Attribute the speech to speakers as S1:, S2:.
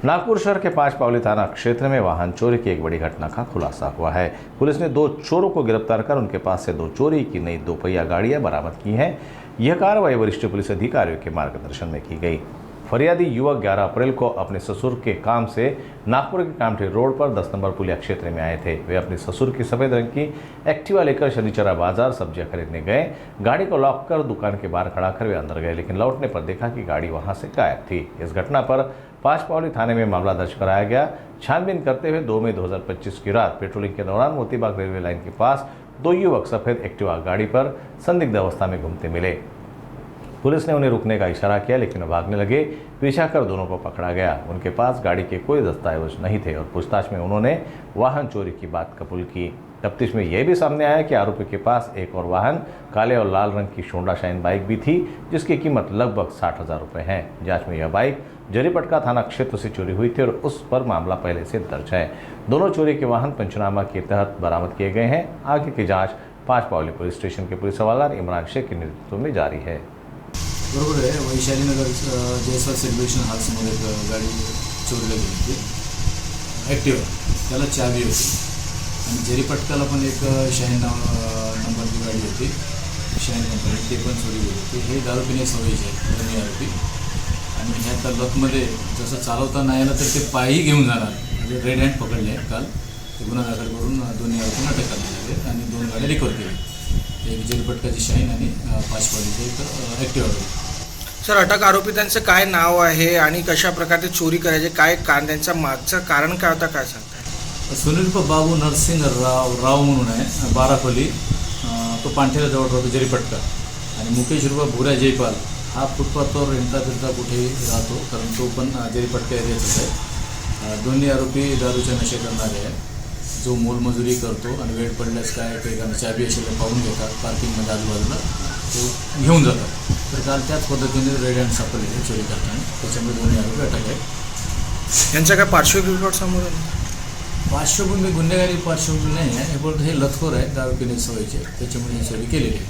S1: नागपुर शहर के पांच पावली थाना क्षेत्र में वाहन चोरी की एक बड़ी घटना का खुलासा हुआ है। पुलिस ने 2 चोरों को गिरफ्तार कर उनके पास से 2 चोरी की नई 2 पहिया गाड़ियां बरामद की हैं। यह कार्रवाई वरिष्ठ पुलिस अधिकारियों के मार्गदर्शन में की गई। फरियादी युवक 11 अप्रैल को अपने ससुर के काम से नागपुर के कामठी रोड पर 10 नंबर पुलिया क्षेत्र में आए थे। वे अपने ससुर की सफेद रंग की एक्टिवा लेकर शनिचरा बाजार सब्जियां खरीदने गए। गाड़ी को लॉक कर दुकान के बाहर खड़ा कर वे अंदर गए, लेकिन लौटने पर देखा कि गाड़ी वहां से गायब थी। इस घटना पर पांच पावली थाने में मामला दर्ज कराया गया। छानबीन करते हुए 2 मई 2025 की रात पेट्रोलिंग के दौरान मोतीबाग रेलवे लाइन के पास 2 युवक सफेद एक्टिवा गाड़ी पर संदिग्ध अवस्था में घूमते मिले। पुलिस ने उन्हें रुकने का इशारा किया, लेकिन वो भागने लगे। पीछा कर दोनों को पकड़ा गया। उनके पास गाड़ी के कोई दस्तावेज नहीं थे और पूछताछ में उन्होंने वाहन चोरी की बात कबूल की। तफ्तीश में यह भी सामने आया कि आरोपी के पास एक और वाहन काले और लाल रंग की होंडा शाइन बाइक भी थी, जिसकी कीमत लगभग 60,000 रुपये है। जांच में यह बाइक जरीपटका थाना क्षेत्र से चोरी हुई थी और उस पर मामला पहले से दर्ज है। दोनों चोरी के वाहन पंचनामा के तहत बरामद किए गए हैं। आगे की जाँच पांच पावली पुलिस स्टेशन के पुलिस हवलदार इमरान शेख के नेतृत्व में जारी है।
S2: बरोबर आहे। वैशालीनगर जयस्वाल सेलिब्रेशन हॉल्समध्ये एक गाडी चोरीला गेली होती ॲक्टिवा, त्याला चावी होती आणि जरीपटकाला पण एक शाईन नंबरची गाडी होती, शाईन नंबर, ते पण चोरी गेली होती। हे दारू पिण्याची सवयीचे आहेत दोन्ही आरोपी आणि ह्या लतमध्ये जसं चालवता नाही आलं तर ते पायी घेऊन जाणार, म्हणजे रेड हँड पकडले आहेत काल। ते गुन्हा दाखल करून दोन्ही आरोपींना अटक करण्यात आली आणि 2 गाड्या रिकवर केल्या, एक जरीपटकाची शाईन आणि पाच पावलीची एक ॲक्टिवा गाडी।
S3: सर, अटक आरोपी त्यांचं काय नाव आहे आणि कशा प्रकारे चोरी करायचे, काय त्यांच्या मागचं कारण काय होतं, काय सांगताय?
S2: सुनील बाबू नरसिंग राव म्हणून आहे, 12 खोली, तो पांठेला जवळ राहतो जरीपटका। आणि मुकेश रुपा भुऱ्या जयपाल हा फुटपाथवर हिंडता फिरता कुठे राहतो, कारण तो पण जरीपटका एरियाचाच आहे। दोन्ही आरोपी दारूच्या नशे करणारे आहे, जो मोलमजुरी करतो आणि वेळ पडल्यास काय काही चाबी असेल पाहून घेतात, पार्किंगमध्ये आजूबाजूला तो घेऊन जातात। तर काल त्याच पद्धतीने रेड हँड सापडले चोरी करताना, त्याच्यामुळे दोन्ही आरोपी अटक आहे।
S3: यांचा काय पार्श्वभूमी रिपोर्ट समोर
S2: पार्श्वभूमी गुन्हेगारी पार्श्वभूमी नाही आहे, हे बोलतो हे लतखोर आहे, दारू पिण्याची सवयीचे, त्याच्यामुळे ही चोरी केलेली आहे।